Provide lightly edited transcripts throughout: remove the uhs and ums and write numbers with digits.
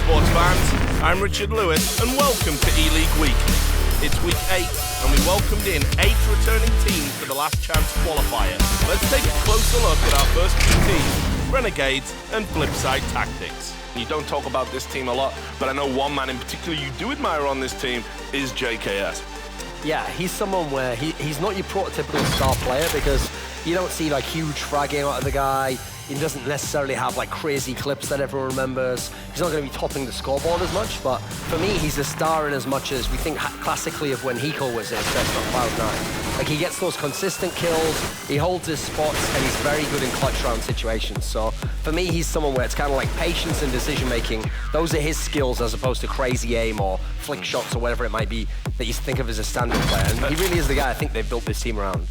sports fans, I'm Richard Lewis and welcome to E-League Weekly. It's week 8 and we welcomed in 8 returning teams for the last chance qualifier. Let's take a closer look at our first 2 teams, Renegades and Flipside Tactics. You don't talk about this team a lot, but I know one man in particular you do admire on this team is JKS. Yeah, he's someone where he's not your prototypical star player because you don't see like huge fragging out of the guy. He doesn't necessarily have like crazy clips that everyone remembers. He's not going to be topping the scoreboard as much, but for me, he's a star in as much as we think classically of when Hiko was his best on Cloud9. Like he gets those consistent kills, he holds his spots, and he's very good in clutch round situations. So for me, he's someone where it's kind of like patience and decision making. Those are his skills as opposed to crazy aim or flick shots or whatever it might be that you think of as a standard player. And he really is the guy I think they've built this team around.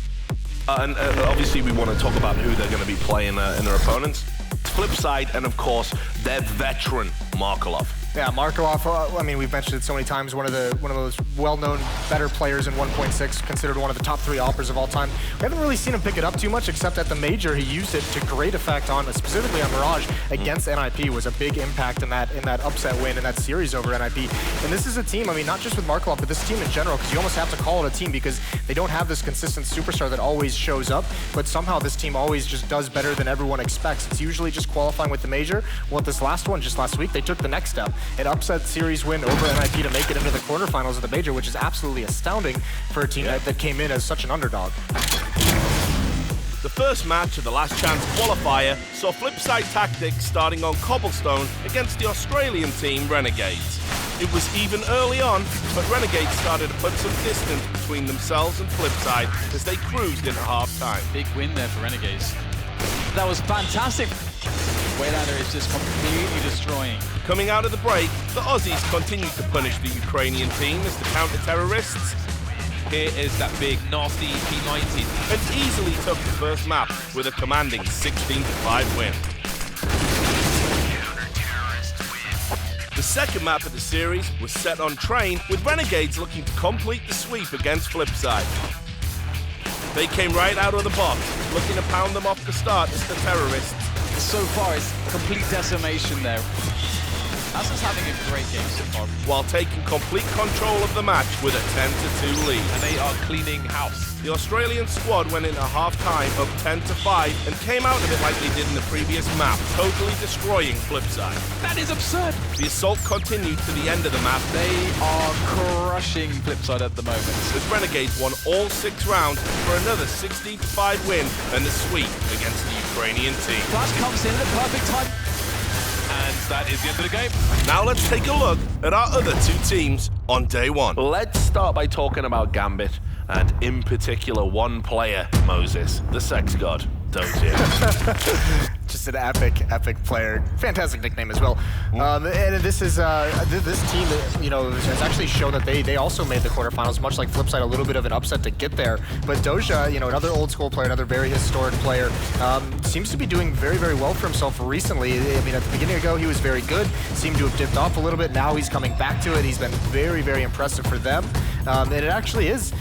And obviously we want to talk about who they're going to be playing in their opponents. Flipside, and of course, their veteran, Markelov. Yeah, Markelov, I mean, we've mentioned it so many times, one of those well-known, better players in 1.6, considered one of the top 3 operas of all time. We haven't really seen him pick it up too much, except at the Major, he used it to great effect on, specifically on Mirage, against NIP, was a big impact in that upset win, in that series over NIP. And this is a team, I mean, not just with Markelov, but this team in general, because you almost have to call it a team because they don't have this consistent superstar that always shows up, but somehow this team always just does better than everyone expects. It's usually just qualifying with the Major. Well, this last one, just last week, they took the next step. An upset series win over NIP to make it into the quarterfinals of the Major, which is absolutely astounding for a team that came in as such an underdog. The first match of the last chance qualifier saw Flipside Tactics starting on cobblestone against the Australian team Renegades. It was even early on, but Renegades started to put some distance between themselves and Flipside as they cruised into half-time. Big win there for Renegades. That was fantastic. Waylander is just completely destroying. Coming out of the break, the Aussies continued to punish the Ukrainian team as the counter-terrorists. Here is that big, nasty P90. And easily took the first map with a commanding 16-5 win. The second map of the series was set on train, with Renegades looking to complete the sweep against Flipside. They came right out of the box, looking to pound them off the start as the terrorists. So far, it's complete decimation there. Assa's having a great game so far. While taking complete control of the match with a 10-2 lead. And they are cleaning house. The Australian squad went into half-time up 10-5 and came out of it like they did in the previous map, totally destroying Flipside. That is absurd. The assault continued to the end of the map. They are crushing Flipside at the moment. As Renegades won all 6 rounds for another 16-5 win and the sweep against the Ukrainian team. Flash comes in at the perfect time. And that is the end of the game. Now let's take a look at our other 2 teams on day 1. Let's start by talking about Gambit, and in particular one player, Moses, the sex god. Just an epic player. Fantastic nickname as well. And this is this team that, you know, has actually shown that they also made the quarterfinals, much like Flipside, a little bit of an upset to get there. But Doja, you know, another old school player, another very historic player, seems to be doing very, very well for himself recently. I mean, at the beginning ago, he was very good, seemed to have dipped off a little bit. Now he's coming back to it. He's been very, very impressive for them. And it actually is,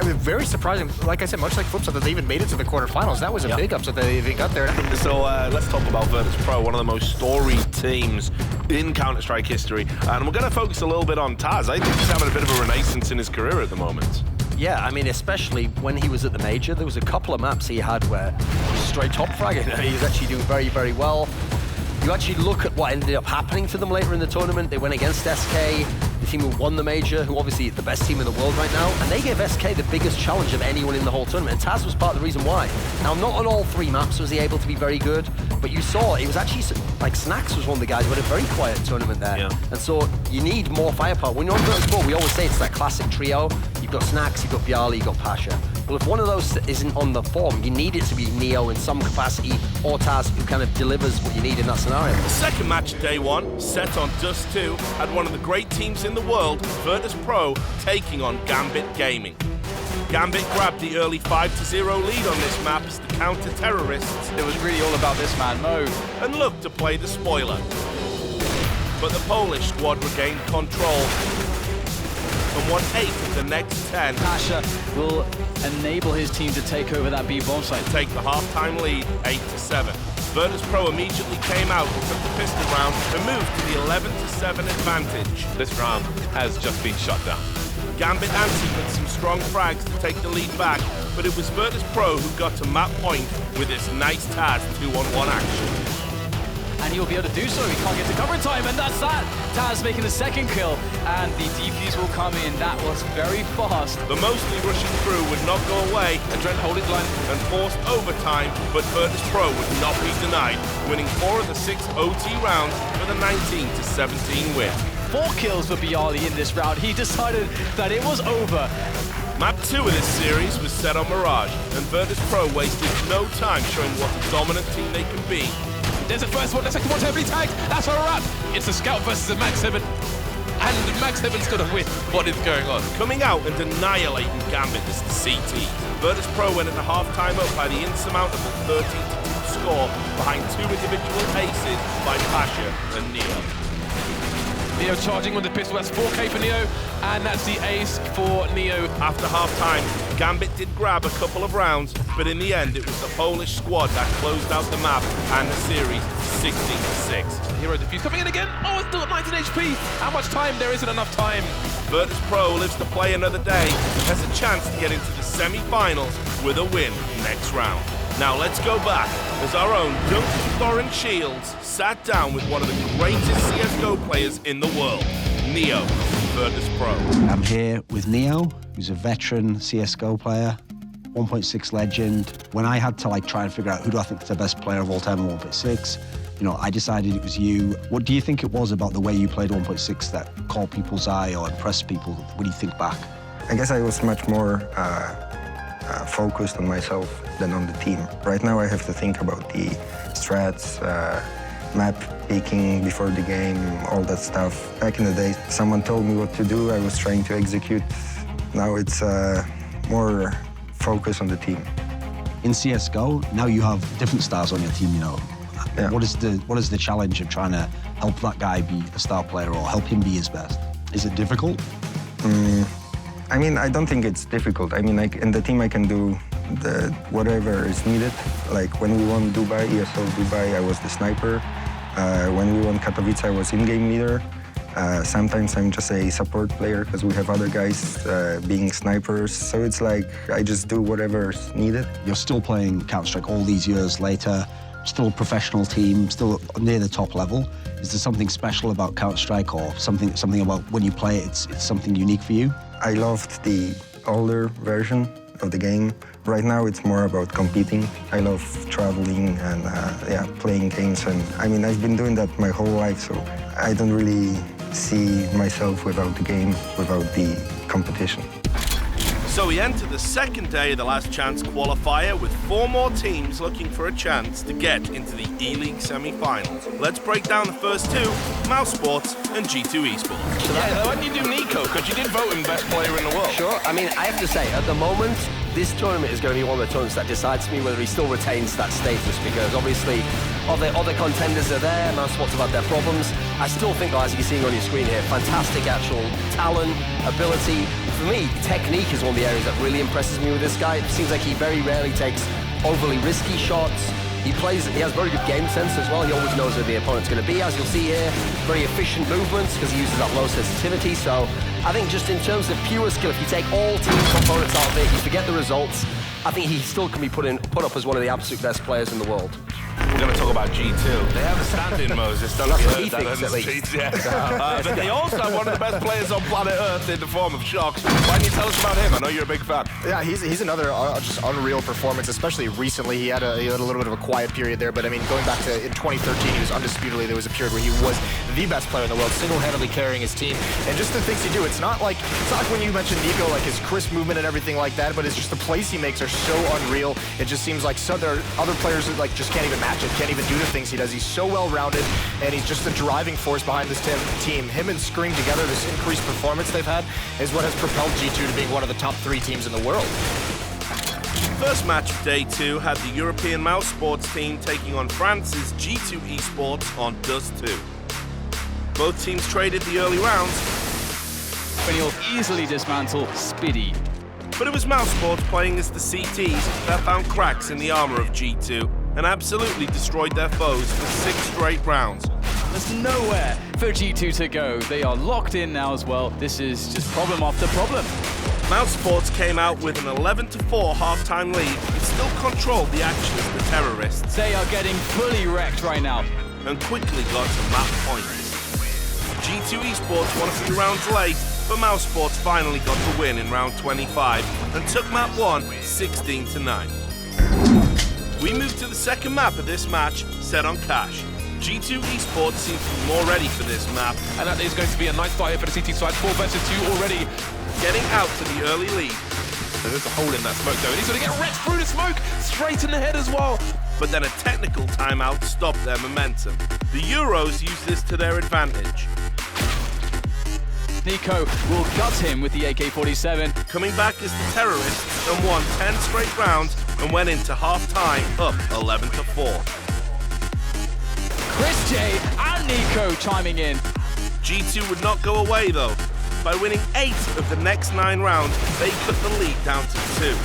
I mean, very surprising, like I said, much like Flipside, that they even made it to the quarterfinals. That was a big upset that they even got there. So let's talk about Virtus Pro, one of the most storied teams in Counter-Strike history. And we're going to focus a little bit on Taz. I think he's having a bit of a renaissance in his career at the moment. Yeah, I mean, especially when he was at the Major, there was a couple of maps he had where he was straight top fragging. He was actually doing very, very well. You actually look at what ended up happening to them later in the tournament. They went against SK, the team who won the Major, who obviously the best team in the world right now, and they gave SK the biggest challenge of anyone in the whole tournament, and Taz was part of the reason why. Now, not on all 3 maps was he able to be very good, but you saw it was actually, like, Snacks was one of the guys who had a very quiet tournament there. Yeah. And so you need more firepower. When you're on Virtus Pro, we always say it's that classic trio. You've got Snacks, you've got Bialy, you've got Pasha. Well, if one of those isn't on the form, you need it to be Neo in some capacity, or Taz, who kind of delivers what you need in that scenario. The second match of day 1, set on Dust 2, had one of the great teams in the world, Virtus Pro, taking on Gambit Gaming. Gambit grabbed the early 5-0 lead on this map as the counter-terrorists. It was really all about this man, Mo. And looked to play the spoiler. But the Polish squad regained control and won 8 of the next 10. Pasha will enable his team to take over that B bomb site. Take the half-time lead, 8-7. Virtus Pro immediately came out and took the pistol round and moved to the 11-7 advantage. This round has just been shut down. Gambit answered with some strong frags to take the lead back, but it was Virtus Pro who got to map point with this nice Taz 2-on-1 action. And he'll be able to do so. He can't get to cover in time, and that's that. Taz making the second kill, and the defuse will come in. That was very fast. The mostly rushing through would not go away, and Trent hold it line and forced overtime, but Virtus Pro would not be denied, winning 4 of the 6 OT rounds with a 19-17 win. 4 kills for Bialy in this round. He decided that it was over. Map 2 of this series was set on Mirage, and Virtus Pro wasted no time showing what a dominant team they can be. There's the first one, the second one's heavily tagged. That's a wrap. It's a Scout versus a Max 7. And Max 7's got to win. What is going on? Coming out and annihilating Gambit is the CT. Virtus Pro went into half-time up by the insurmountable 13-2 score behind 2 individual aces by Pasha and Neo. Neo charging with the pistol. That's 4K for Neo. And that's the ace for Neo. After half-time, Gambit did grab a couple of rounds, but in the end, it was the Polish squad that closed out the map and the series 16-6. Hero defuse coming in again. Oh, it's still at 19 HP. How much time? There isn't enough time. Virtus Pro lives to play another day, has a chance to get into the semi-finals with a win next round. Now let's go back, as our own Duncan Lauren Shields sat down with one of the greatest CSGO players in the world, Neo, Virtus Pro. I'm here with Neo, who's a veteran CSGO player, 1.6 legend. When I had to try and figure out who do I think is the best player of all time in 1.6, I decided it was you. What do you think it was about the way you played 1.6 that caught people's eye or impressed people when you think back? I guess I was much more focused on myself than on the team. Right now I have to think about the strats, map picking before the game, all that stuff. Back in the day, someone told me what to do, I was trying to execute. Now it's more focus on the team. In CSGO, now you have different stars on your team, Yeah. What is the challenge of trying to help that guy be a star player or help him be his best? Is it difficult? I don't think it's difficult. In the team I can do whatever is needed. Like when we won Dubai, ESL Dubai, I was the sniper. When we won Katowice, I was in-game leader. Sometimes I'm just a support player because we have other guys being snipers. So it's like I just do whatever's needed. You're still playing Counter-Strike all these years later, still a professional team, still near the top level. Is there something special about Counter-Strike or something about when you play it, it's something unique for you? I loved the older version of the game. Right now it's more about competing. I love traveling and playing games. And I've been doing that my whole life, so I don't really see myself without the game, without the competition. So we enter the second day of the Last Chance qualifier with 4 more teams looking for a chance to get into the ELEAGUE semi-finals. Let's break down the first 2, Mouse Sports and G2 Esports. Yeah, why didn't you do Nico? Because you did vote him best player in the world. Sure. I have to say, at the moment, this tournament is going to be one of the tournaments that decides to me whether he still retains that status, because obviously other contenders are there, Mouse Sports have had their problems. I still think, as you're seeing on your screen here, fantastic actual talent, ability. For me, technique is one of the areas that really impresses me with this guy. It seems like he very rarely takes overly risky shots. He has very good game sense as well. He always knows where the opponent's going to be, as you'll see here. Very efficient movements because he uses that low sensitivity. So I think just in terms of pure skill, if you take all team components out of it, you forget the results, I think he still can be put up as one of the absolute best players in the world. We're going to talk about G2. They have a stand-in, Moses. Don't That's you what heard he that thinks, on the at least. streets, yeah. But they also have one of the best players on planet Earth in the form of Shox. Why don't you tell us about him? I know you're a big fan. Yeah, he's another just unreal performance, especially recently. He had a little bit of a quiet period there, but going back to in 2013, he was undisputedly, there was a period where he was the best player in the world, single-handedly carrying his team. And just the things he do, it's not like when you mentioned Nico, like his crisp movement and everything like that, but it's just the plays he makes are so unreal. It just seems like there are other players that just can't even match it, can't even do the things he does. He's so well-rounded, and he's just the driving force behind this team. Him and Scream together, this increased performance they've had, is what has propelled G2 to being one of the top 3 teams in the world. First match of day 2 had the European Mouse Sports team taking on France's G2 Esports on Dust 2. Both teams traded the early rounds, But he'll easily dismantle Spiddy. but it was Mouse Sports playing as the CTs that found cracks in the armor of G2 and absolutely destroyed their foes for 6 straight rounds. There's nowhere for G2 to go. They are locked in now as well. This is just problem after problem. Mouse Sports came out with an 11-4 halftime lead and still controlled the action of the terrorists, They are getting fully wrecked right now. and quickly got to map point. G2 Esports won a few rounds late, but Mouse Sports finally got the win in round 25 and took map 1 16-9. We move to the second map of this match, set on cash. G2 Esports seems to be more ready for this map, And that is going to be a nice start here for the CT side. 4 versus 2 already. getting out to the early lead. There's a hole in that smoke though, and he's going to get wrecked through the smoke, straight in the head as well. But then a technical timeout stopped their momentum. The Euros used this to their advantage. Nico will gut him with the AK-47. Coming back as the terrorists and won 10 straight rounds and went into half-time up 11-4. Chris J and Nico chiming in. G2 would not go away though. By winning 8 of the next 9 rounds, they cut the lead down to 2.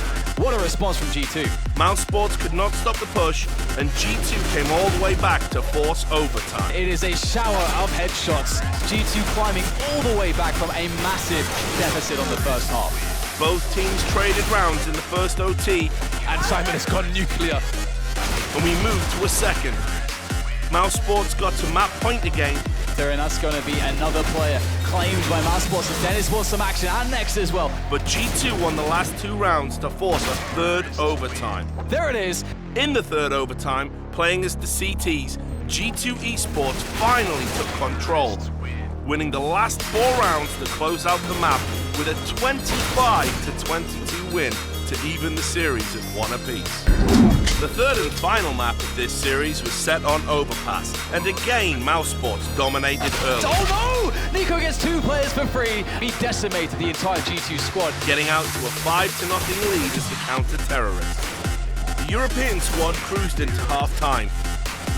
What a response from G2. Mouse Sports could not stop the push, and G2 came all the way back to force overtime. It is a shower of headshots. G2 climbing all the way back from a massive deficit on the first half. Both teams traded rounds in the first OT, And Simon has gone nuclear. and we moved to a second. Mouse Sports got to map point again, And that's going to be another player claimed by Mouse Sports as Dennis wants some action, and next as well. but G2 won the last 2 rounds to force a third overtime. There it is. In the third overtime, playing as the CTs, G2 Esports finally took control, winning the last 4 rounds to close out the map with a 25-22 win to even the series at 1 apiece. The third and final map of this series was set on Overpass, and again Mouse Sports dominated early, Oh no! Nico gets 2 players for free. He decimated the entire G2 squad. getting out to a 5-0 lead as the counter-terrorist. The European squad cruised into half-time,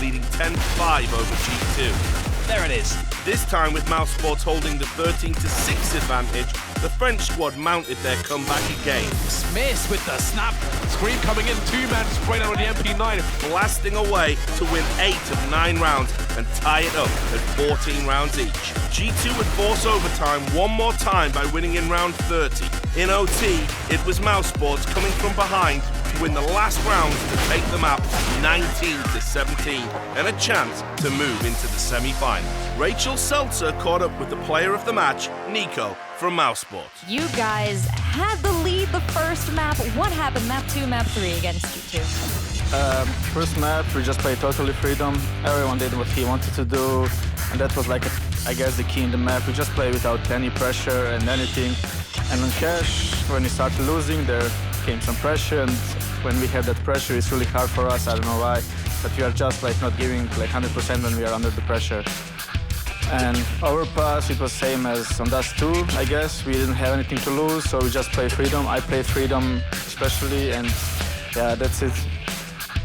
leading 10-5 over G2. There it is. This time with Mouse Sports holding the 13-6 advantage, the French squad mounted their comeback again, Smith with the snap. Scream coming in, 2-man straight out of the MP9. blasting away to win 8 of 9 rounds and tie it up at 14 rounds each. G2 would force overtime one more time by winning in round 30. In OT, it was Mouse Sports coming from behind to win the last rounds to take the map 19-17 and a chance to move into the semi-final. Rachel Seltzer caught up with the player of the match, Nico, from Mouse Sports. You guys had the lead the first map. What happened map 2, map 3 against G2? First map, we just played totally freedom. Everyone did what he wanted to do, and that was like, I guess, the key in the map. We just played without any pressure and anything. And on cash, when we started losing, there came some pressure, and when we have that pressure, it's really hard for us. I don't know why, but we are just like not giving like 100% when we are under the pressure. And overpass, it was same as on Dust 2, I guess. We didn't have anything to lose, so we just played freedom. I played freedom especially, and yeah, that's it.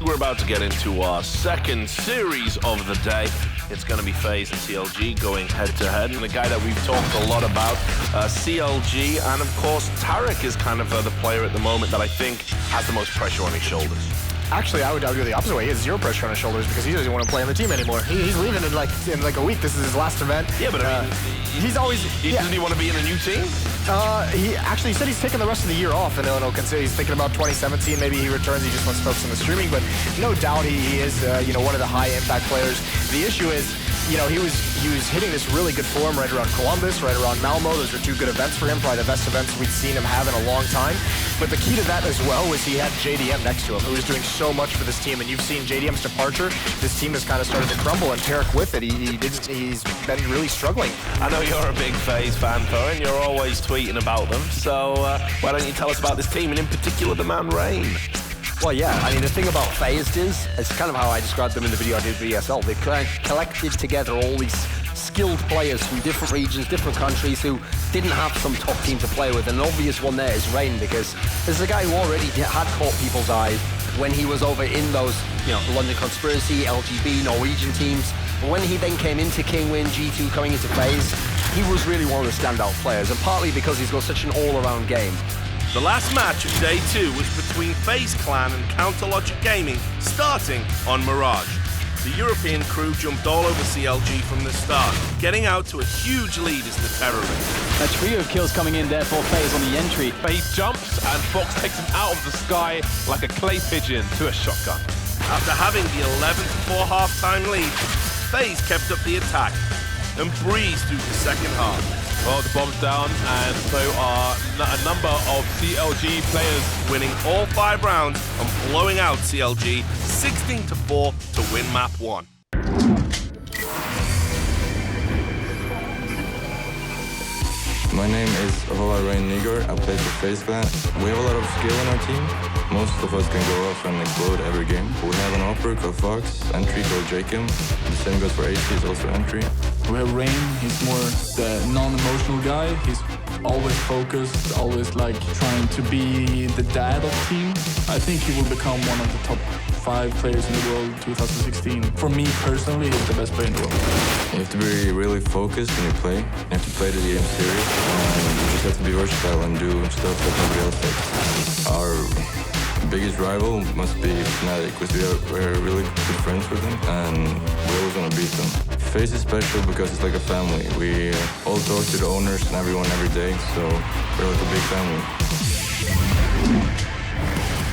We're about to get into our second series of the day. It's going to be FaZe and CLG going head-to-head. And the guy that we've talked a lot about, CLG, and of course, Tarek is kind of the player at the moment that I think has the most pressure on his shoulders. Actually, I would go the opposite way. He has 0 pressure on his shoulders because he doesn't want to play on the team anymore. He's leaving in like a week. This is his last event. Yeah, but I mean, he's always... doesn't he want to be in a new team? He actually said he's taking the rest of the year off, and he's thinking about 2017. Maybe he returns. He just wants to focus on the streaming, but no doubt he is one of the high impact players. The issue is, he was hitting this really good form right around Columbus, right around Malmo. Those are 2 good events for him, probably the best events we've seen him have in a long time. But the key to that as well was he had JDM next to him, who was doing so much for this team. And you've seen JDM's departure. This team has kind of started to crumble, and Tarek with it. He's been really struggling. I know you're a big FaZe fan, though, and you're always tweeting about them. So why don't you tell us about this team, and in particular the man Rain? Well, yeah, I mean, the thing about FaZe is, it's kind of how I described them in the video I did for ESL. They collected together all these skilled players from different regions, different countries who didn't have some top team to play with. And an obvious one there is Rain, because this is a guy who already had caught people's eyes when he was over in those, London Conspiracy, LGB, Norwegian teams. But when he then came into Kingwin, G2 coming into FaZe, he was really one of the standout players. And partly because he's got such an all-around game. The last match of Day 2 was between FaZe Clan and Counterlogic Gaming, starting on Mirage. The European crew jumped all over CLG from the start, getting out to a huge lead as the terrorists. A trio of kills coming in there for FaZe on the entry. He jumps and Fox takes him out of the sky like a clay pigeon to a shotgun. After having the 11th before half-time lead, FaZe kept up the attack and breezed through the second half. Well, the bomb's down, and so are a number of CLG players winning all 5 rounds and blowing out CLG 16-4 to win map 1. My name is Rain Nigar. I play for FaZe Clan. We have a lot of skill in our team. Most of us can go off and explode every game. We have an opera called Fox, entry called Jacob. The same goes for AC, is also entry. We have Rain, he's more the non-emotional guy. He's always focused, always like trying to be the dad of the team. I think he will become one of the top 5 players in the world 2016. For me personally, he's the best player in the world. You have to be really focused when you play. You have to play the game serious. And you just have to be versatile and do stuff that nobody else does. Our biggest rival must be Fnatic, because we're really good friends with them and we always want to beat them. FaZe is special because it's like a family. We all talk to the owners and everyone every day, so we're like a big family.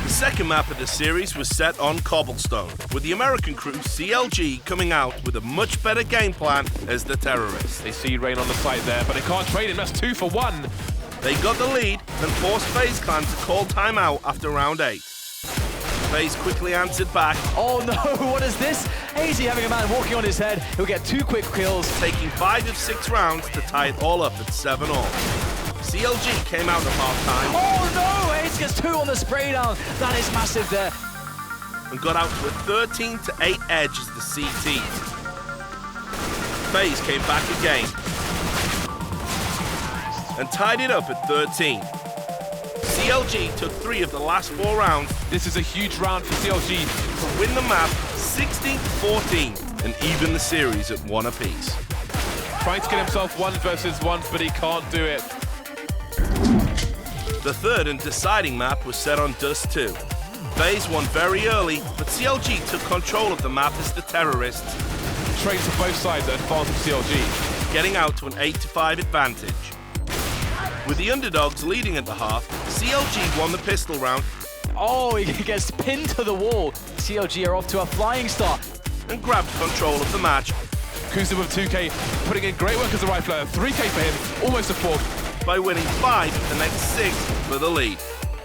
The second map of the series was set on Cobblestone, with the American crew CLG coming out with a much better game plan as the terrorists. They see Rain on the site there, but they can't trade him. That's 2 for 1. They got the lead and forced FaZe Clan to call timeout after round 8. FaZe quickly answered back. Oh no, what is this? AZ having a man walking on his head. He'll get 2 quick kills. Taking 5 of 6 rounds to tie it all up at 7-all. CLG came out of half-time. Oh no, AZ gets 2 on the spray down. That is massive there. And got out to a 13-8 edge as the CT. FaZe came back again and tied it up at 13. CLG took 3 of the last 4 rounds. This is a huge round for CLG. To win the map 16-14 and even the series at 1 apiece. Trying to get himself 1 versus 1, but he can't do it. The third and deciding map was set on Dust 2. FaZe won very early, but CLG took control of the map as the terrorists. Trades for both sides at advantage of CLG. Getting out to an 8-5 advantage. With the underdogs leading at the half, CLG won the pistol round. Oh, he gets pinned to the wall. CLG are off to a flying start. And grabbed control of the match. Kusa with 2k, putting in great work as a rifler. 3k for him, almost a 4th. By winning 5 of the next 6 for the lead.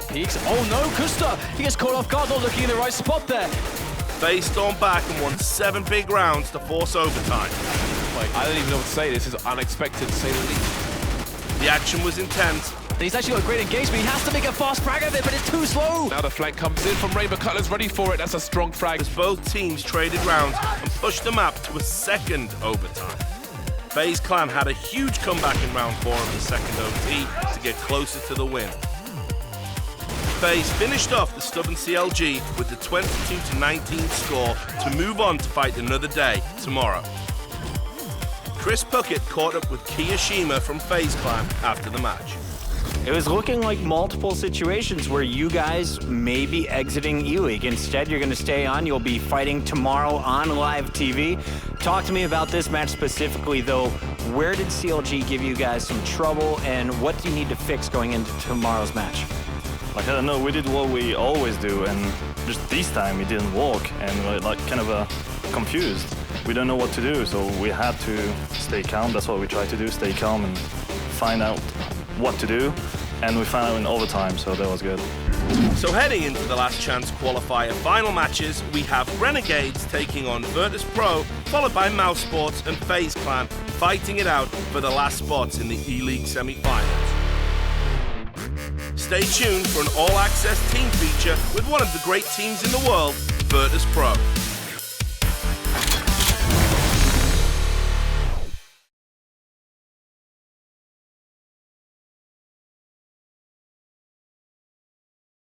Peaks, oh no, Kusta, he gets caught off guard, not looking in the right spot there. FaZe stormed back and won 7 big rounds to force overtime. I don't even know what to say, this is unexpected to say the least. The action was intense. He's actually got great engagement. He has to make a fast frag of it, but it's too slow. Now the flank comes in from Rainbow Cutler's ready for it. That's a strong frag. As both teams traded rounds and pushed the map to a second overtime. FaZe Clan had a huge comeback in round 4 of the second OT to get closer to the win. FaZe finished off the stubborn CLG with the 22-19 score to move on to fight another day tomorrow. Chris Puckett caught up with Kiyashima from FaZe Clan after the match. It was looking like multiple situations where you guys may be exiting ELEAGUE. Instead, you're going to stay on. You'll be fighting tomorrow on live TV. Talk to me about this match specifically, though. Where did CLG give you guys some trouble, and what do you need to fix going into tomorrow's match? Like, I don't know, we did what we always do, and just this time it didn't work, and we're like kind of confused. We don't know what to do, so we had to stay calm. That's what we tried to do, stay calm and find out what to do, and we found out in overtime, so that was good. So heading into the last chance qualifier final matches, we have Renegades taking on Virtus Pro, followed by Mouse Sports and FaZe Clan fighting it out for the last spots in the ELEAGUE semi-finals. Stay tuned for an all-access team feature with one of the great teams in the world, Virtus Pro.